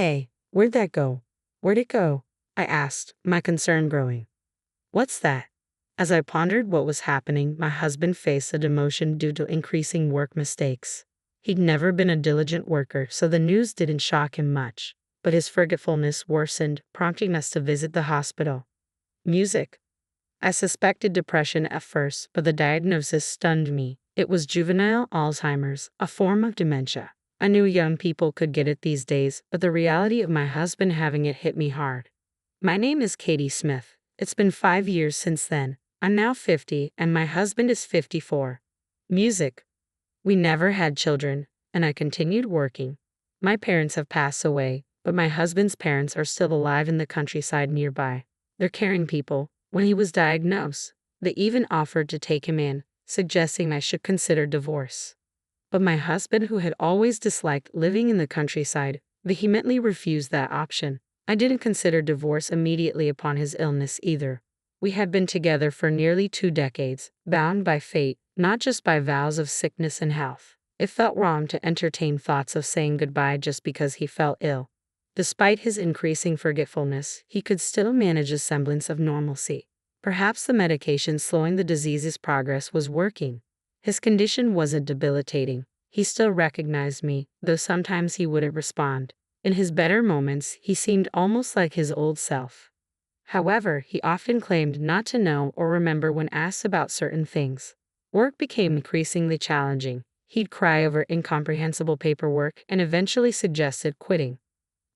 Hey, where'd that go? Where'd it go? I asked, my concern growing. What's that? As I pondered what was happening, my husband faced a demotion due to increasing work mistakes. He'd never been a diligent worker, so the news didn't shock him much, but his forgetfulness worsened, prompting us to visit the hospital. Music. I suspected depression at first, but the diagnosis stunned me. It was juvenile Alzheimer's, a form of dementia. I knew young people could get it these days, but the reality of my husband having it hit me hard. My name is Katie Smith. It's been 5 years since then. I'm now 50, and my husband is 54. Music. We never had children, and I continued working. My parents have passed away, but my husband's parents are still alive in the countryside nearby. They're caring people. When he was diagnosed, they even offered to take him in, suggesting I should consider divorce. But my husband, who had always disliked living in the countryside, vehemently refused that option. I didn't consider divorce immediately upon his illness either. We had been together for nearly 2 decades, bound by fate, not just by vows of sickness and health. It felt wrong to entertain thoughts of saying goodbye just because he fell ill. Despite his increasing forgetfulness, he could still manage a semblance of normalcy. Perhaps the medication slowing the disease's progress was working. His condition wasn't debilitating. He still recognized me, though sometimes he wouldn't respond. In his better moments, he seemed almost like his old self. However, he often claimed not to know or remember when asked about certain things. Work became increasingly challenging. He'd cry over incomprehensible paperwork and eventually suggested quitting.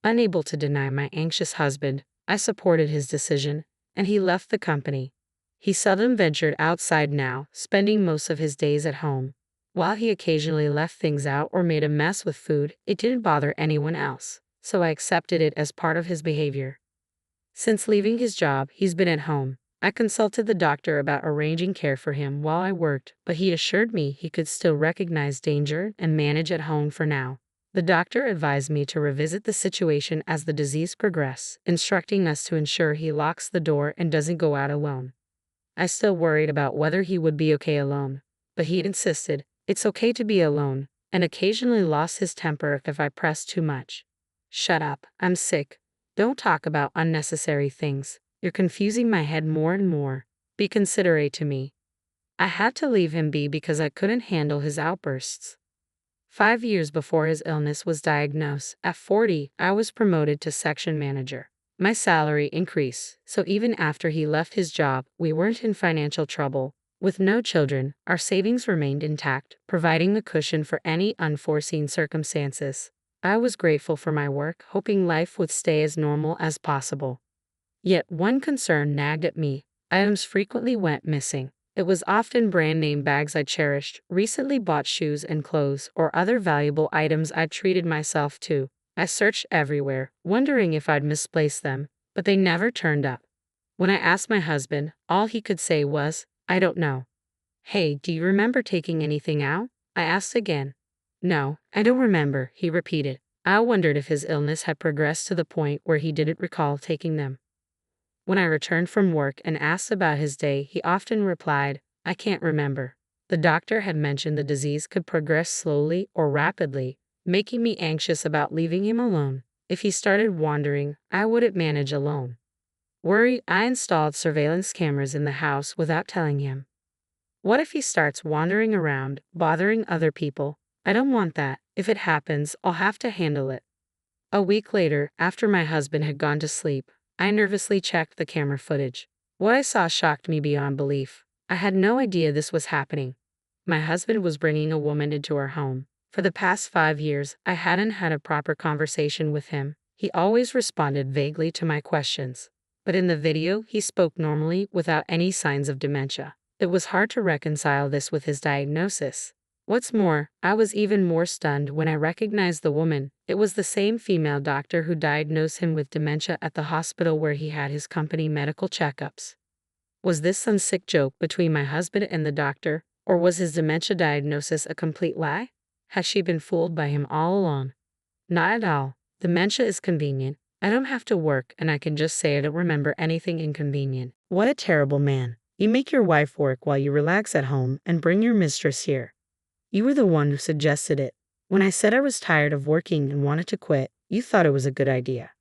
Unable to deny my anxious husband, I supported his decision, and he left the company. He seldom ventured outside now, spending most of his days at home. While he occasionally left things out or made a mess with food, it didn't bother anyone else, so I accepted it as part of his behavior. Since leaving his job, he's been at home. I consulted the doctor about arranging care for him while I worked, but he assured me he could still recognize danger and manage at home for now. The doctor advised me to revisit the situation as the disease progressed, instructing us to ensure he locks the door and doesn't go out alone. I still worried about whether he would be okay alone, but he insisted it's okay to be alone, and occasionally lost his temper if I pressed too much. Shut up, I'm sick. Don't talk about unnecessary things. You're confusing my head more and more. Be considerate to me. I had to leave him be because I couldn't handle his outbursts. 5 years before his illness was diagnosed, at 40, I was promoted to section manager. My salary increased, so even after he left his job, we weren't in financial trouble. With no children, our savings remained intact, providing a cushion for any unforeseen circumstances. I was grateful for my work, hoping life would stay as normal as possible. Yet one concern nagged at me. Items frequently went missing. It was often brand-name bags I cherished, recently bought shoes and clothes, or other valuable items I'd treated myself to. I searched everywhere, wondering if I'd misplaced them, but they never turned up. When I asked my husband, all he could say was, "I don't know." "Hey, do you remember taking anything out?" I asked again. "No, I don't remember," he repeated. I wondered if his illness had progressed to the point where he didn't recall taking them. When I returned from work and asked about his day, he often replied, "I can't remember." The doctor had mentioned the disease could progress slowly or rapidly, making me anxious about leaving him alone. If he started wandering, I wouldn't manage alone. Worried, I installed surveillance cameras in the house without telling him. What if he starts wandering around, bothering other people? I don't want that. If it happens, I'll have to handle it. A week later, after my husband had gone to sleep, I nervously checked the camera footage. What I saw shocked me beyond belief. I had no idea this was happening. My husband was bringing a woman into our home. For the past 5 years, I hadn't had a proper conversation with him. He always responded vaguely to my questions. But in the video, he spoke normally without any signs of dementia. It was hard to reconcile this with his diagnosis. What's more, I was even more stunned when I recognized the woman. It was the same female doctor who diagnosed him with dementia at the hospital where he had his company medical checkups. Was this some sick joke between my husband and the doctor, or was his dementia diagnosis a complete lie? Had she been fooled by him all along? Not at all. Dementia is convenient. I don't have to work, and I can just say I don't remember anything inconvenient. What a terrible man. You make your wife work while you relax at home and bring your mistress here. You were the one who suggested it. When I said I was tired of working and wanted to quit, You thought it was a good idea.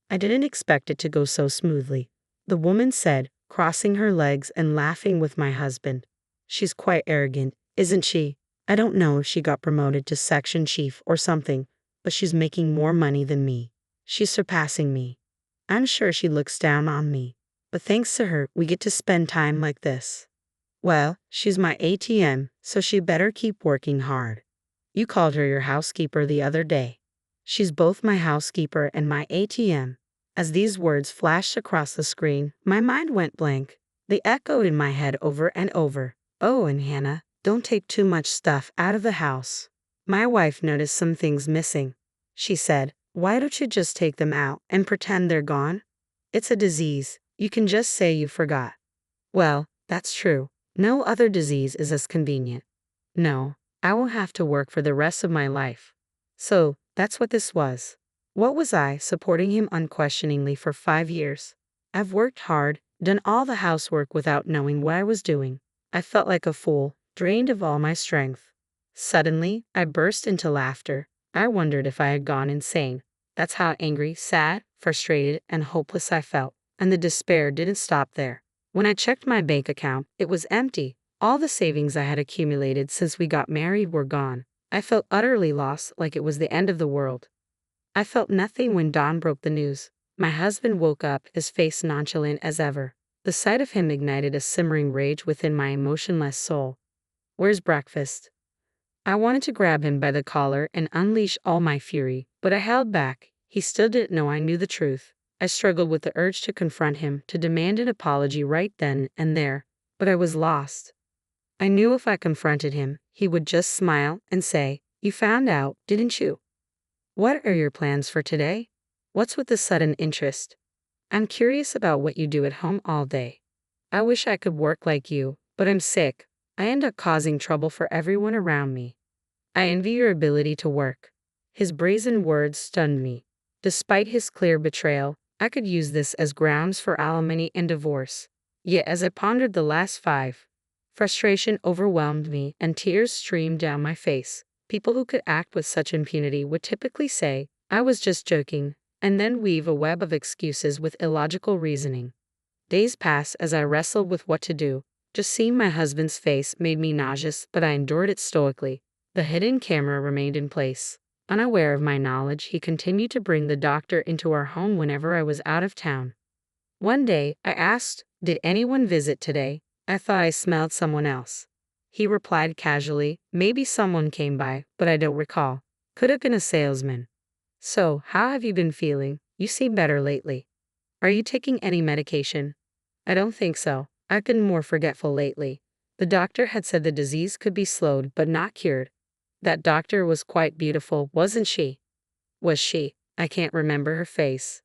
I didn't expect it to go so smoothly, the woman said, crossing her legs and laughing with my husband. She's quite arrogant, isn't she? I don't know if she got promoted to section chief or something, but she's making more money than me. She's surpassing me. I'm sure she looks down on me, but thanks to her, we get to spend time like this. Well, she's my ATM, so she better keep working hard. You called her your housekeeper the other day. She's both my housekeeper and my ATM. As these words flashed across the screen, my mind went blank. They echoed in my head over and over. Oh, and Hannah, don't take too much stuff out of the house. My wife noticed some things missing. She said, why don't you just take them out and pretend they're gone? It's a disease. You can just say you forgot. Well, that's true. No other disease is as convenient. No, I won't have to work for the rest of my life. So, that's what this was. What was I, supporting him unquestioningly for 5 years? I've worked hard, done all the housework without knowing what I was doing. I felt like a fool, drained of all my strength. Suddenly, I burst into laughter. I wondered if I had gone insane. That's how angry, sad, frustrated, and hopeless I felt. And the despair didn't stop there. When I checked my bank account, it was empty. All the savings I had accumulated since we got married were gone. I felt utterly lost, like it was the end of the world. I felt nothing when dawn broke the news. My husband woke up, his face nonchalant as ever. The sight of him ignited a simmering rage within my emotionless soul. Where's breakfast? I wanted to grab him by the collar and unleash all my fury, but I held back. He still didn't know I knew the truth. I struggled with the urge to confront him, to demand an apology right then and there, but I was lost. I knew if I confronted him, he would just smile and say, you found out, didn't you? What are your plans for today? What's with the sudden interest? I'm curious about what you do at home all day. I wish I could work like you, but I'm sick. I end up causing trouble for everyone around me. I envy your ability to work. His brazen words stunned me. Despite his clear betrayal, I could use this as grounds for alimony and divorce. Yet as I pondered the last 5, frustration overwhelmed me and tears streamed down my face. People who could act with such impunity would typically say, I was just joking, and then weave a web of excuses with illogical reasoning. Days passed as I wrestled with what to do. Just seeing my husband's face made me nauseous, but I endured it stoically. The hidden camera remained in place. Unaware of my knowledge, he continued to bring the doctor into our home whenever I was out of town. One day, I asked, did anyone visit today? I thought I smelled someone else. He replied casually, maybe someone came by, but I don't recall. Could have been a salesman. So, how have you been feeling? You seem better lately. Are you taking any medication? I don't think so. I've been more forgetful lately. The doctor had said the disease could be slowed but not cured. That doctor was quite beautiful, wasn't she? Was she? I can't remember her face.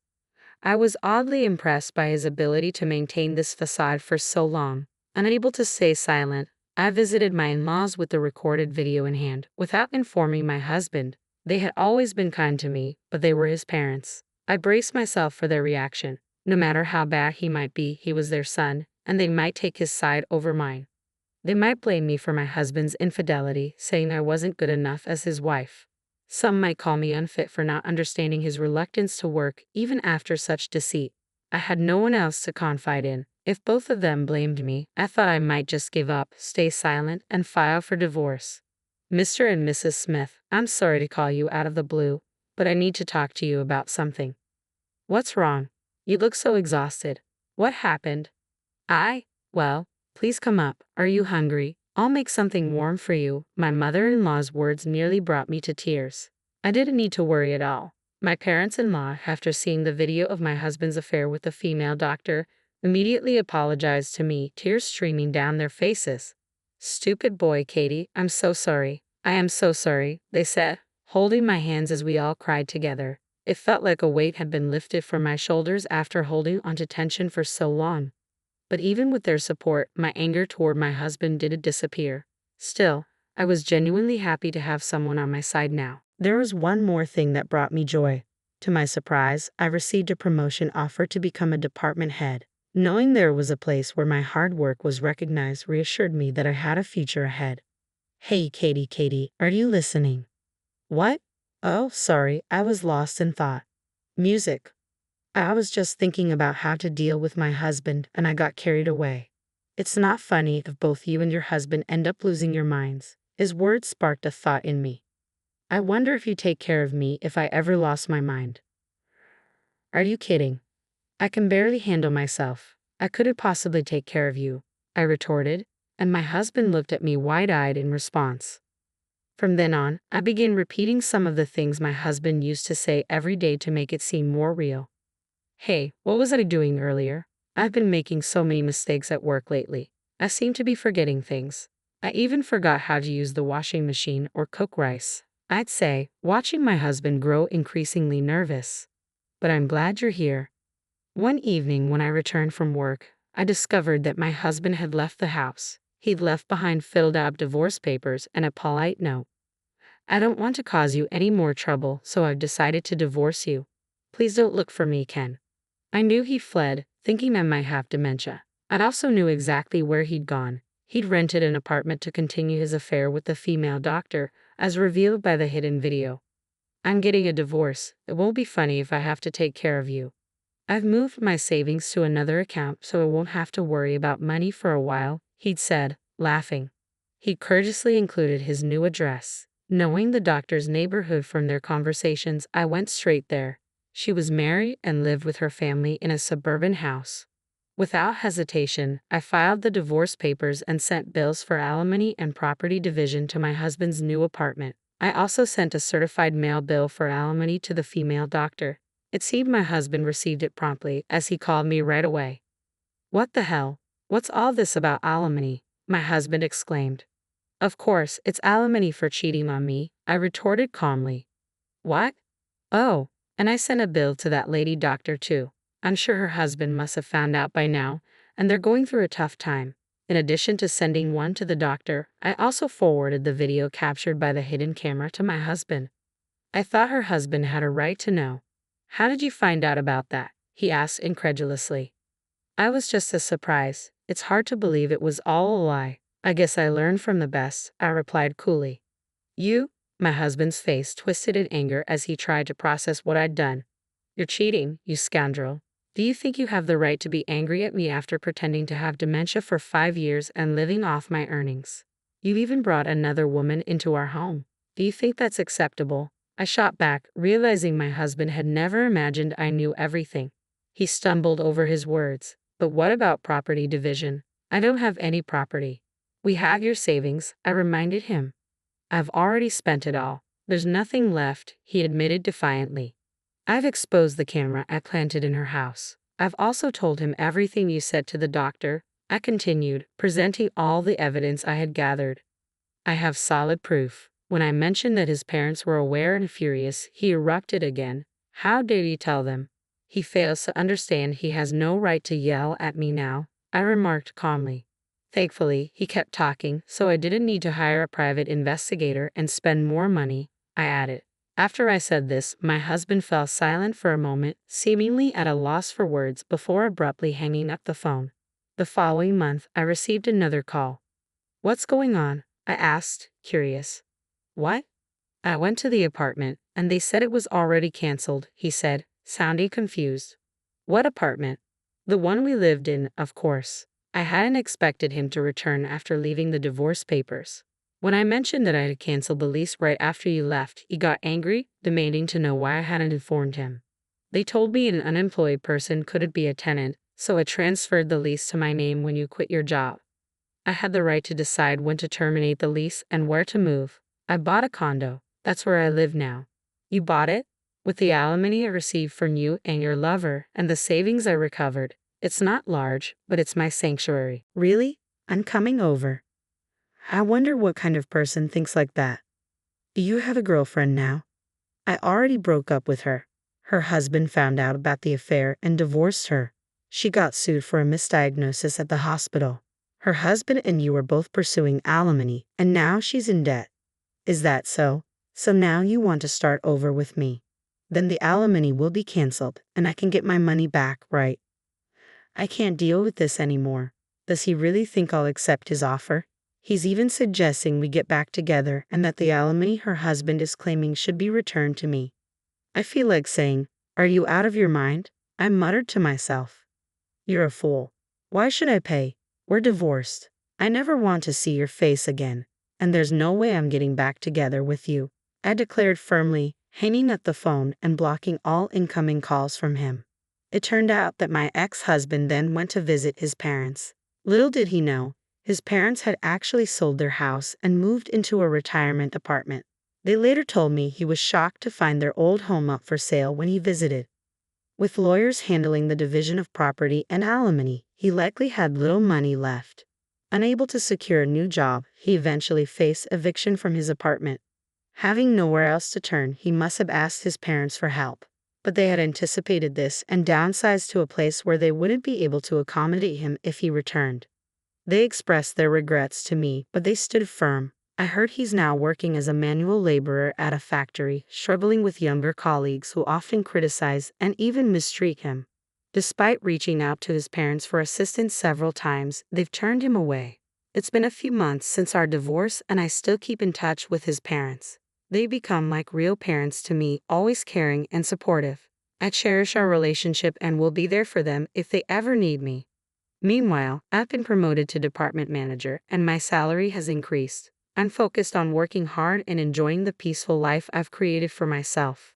I was oddly impressed by his ability to maintain this facade for so long. Unable to stay silent, I visited my in-laws with the recorded video in hand, without informing my husband. They had always been kind to me, but they were his parents. I braced myself for their reaction. No matter how bad he might be, he was their son, and they might take his side over mine. They might blame me for my husband's infidelity, saying I wasn't good enough as his wife. Some might call me unfit for not understanding his reluctance to work even after such deceit. I had no one else to confide in. If both of them blamed me, I thought I might just give up, stay silent, and file for divorce. Mr. and Mrs. Smith, I'm sorry to call you out of the blue, but I need to talk to you about something. What's wrong? You look so exhausted. What happened? Well, please come up. Are you hungry? I'll make something warm for you. My mother-in-law's words nearly brought me to tears. I didn't need to worry at all. My parents-in-law, after seeing the video of my husband's affair with the female doctor, immediately apologized to me, tears streaming down their faces. Stupid boy, Katie, I'm so sorry. I am so sorry, they said, holding my hands as we all cried together. It felt like a weight had been lifted from my shoulders after holding onto tension for so long. But even with their support, my anger toward my husband didn't disappear. Still, I was genuinely happy to have someone on my side now. There was one more thing that brought me joy. To my surprise, I received a promotion offer to become a department head. Knowing there was a place where my hard work was recognized reassured me that I had a future ahead. Hey, Katie, are you listening? What? Oh, sorry, I was lost in thought. Music. I was just thinking about how to deal with my husband and I got carried away. It's not funny if both you and your husband end up losing your minds. His words sparked a thought in me. I wonder if you'd take care of me if I ever lost my mind. Are you kidding? I can barely handle myself. I couldn't possibly take care of you, I retorted, and my husband looked at me wide-eyed in response. From then on, I began repeating some of the things my husband used to say every day to make it seem more real. Hey, what was I doing earlier? I've been making so many mistakes at work lately. I seem to be forgetting things. I even forgot how to use the washing machine or cook rice. I'd say, watching my husband grow increasingly nervous. But I'm glad you're here. One evening when I returned from work, I discovered that my husband had left the house. He'd left behind filled-out divorce papers and a polite note. I don't want to cause you any more trouble, so I've decided to divorce you. Please don't look for me, Ken. I knew he fled, thinking I might have dementia. I also knew exactly where he'd gone. He'd rented an apartment to continue his affair with the female doctor, as revealed by the hidden video. I'm getting a divorce. It won't be funny if I have to take care of you. I've moved my savings to another account so I won't have to worry about money for a while, he'd said, laughing. He courteously included his new address. Knowing the doctor's neighborhood from their conversations, I went straight there. She was married and lived with her family in a suburban house. Without hesitation, I filed the divorce papers and sent bills for alimony and property division to my husband's new apartment. I also sent a certified mail bill for alimony to the female doctor. It seemed my husband received it promptly, as he called me right away. What the hell? What's all this about alimony? My husband exclaimed. Of course, it's alimony for cheating on me, I retorted calmly. What? Oh, and I sent a bill to that lady doctor too. I'm sure her husband must have found out by now, and they're going through a tough time. In addition to sending one to the doctor, I also forwarded the video captured by the hidden camera to my husband. I thought her husband had a right to know. How did you find out about that? He asked incredulously. I was just as surprised. It's hard to believe it was all a lie. I guess I learned from the best, I replied coolly. You? My husband's face twisted in anger as he tried to process what I'd done. You're cheating, you scoundrel. Do you think you have the right to be angry at me after pretending to have dementia for 5 years and living off my earnings? You even brought another woman into our home. Do you think that's acceptable? I shot back, realizing my husband had never imagined I knew everything. He stumbled over his words. But what about property division? I don't have any property. We have your savings, I reminded him. I've already spent it all. There's nothing left, he admitted defiantly. I've exposed the camera I planted in her house. I've also told him everything you said to the doctor, I continued, presenting all the evidence I had gathered. I have solid proof. When I mentioned that his parents were aware and furious, he erupted again. How dare you tell them? He fails to understand he has no right to yell at me now, I remarked calmly. Thankfully, he kept talking, so I didn't need to hire a private investigator and spend more money, I added. After I said this, my husband fell silent for a moment, seemingly at a loss for words before abruptly hanging up the phone. The following month, I received another call. What's going on? I asked, curious. What? I went to the apartment, and they said it was already canceled, he said, sounding confused. What apartment? The one we lived in, of course. I hadn't expected him to return after leaving the divorce papers. When I mentioned that I had canceled the lease right after you left, he got angry, demanding to know why I hadn't informed him. They told me an unemployed person couldn't be a tenant, so I transferred the lease to my name when you quit your job. I had the right to decide when to terminate the lease and where to move. I bought a condo. That's where I live now. You bought it? With the alimony I received from you and your lover, and the savings I recovered. It's not large, but it's my sanctuary. Really? I'm coming over. I wonder what kind of person thinks like that. Do you have a girlfriend now? I already broke up with her. Her husband found out about the affair and divorced her. She got sued for a misdiagnosis at the hospital. Her husband and you were both pursuing alimony, and now she's in debt. Is that so? So now you want to start over with me. Then the alimony will be canceled, and I can get my money back, right? I can't deal with this anymore. Does he really think I'll accept his offer? He's even suggesting we get back together and that the alimony her husband is claiming should be returned to me. I feel like saying, "Are you out of your mind?" I muttered to myself. "You're a fool. Why should I pay? We're divorced. I never want to see your face again, and there's no way I'm getting back together with you," I declared firmly, hanging up the phone and blocking all incoming calls from him. It turned out that my ex-husband then went to visit his parents. Little did he know, his parents had actually sold their house and moved into a retirement apartment. They later told me he was shocked to find their old home up for sale when he visited. With lawyers handling the division of property and alimony, he likely had little money left. Unable to secure a new job, he eventually faced eviction from his apartment. Having nowhere else to turn, he must have asked his parents for help. But they had anticipated this and downsized to a place where they wouldn't be able to accommodate him if he returned. They expressed their regrets to me, but they stood firm. I heard he's now working as a manual laborer at a factory, struggling with younger colleagues who often criticize and even mistreat him. Despite reaching out to his parents for assistance several times, they've turned him away. It's been a few months since our divorce, and I still keep in touch with his parents. They become like real parents to me, always caring and supportive. I cherish our relationship and will be there for them if they ever need me. Meanwhile, I've been promoted to department manager and my salary has increased. I'm focused on working hard and enjoying the peaceful life I've created for myself.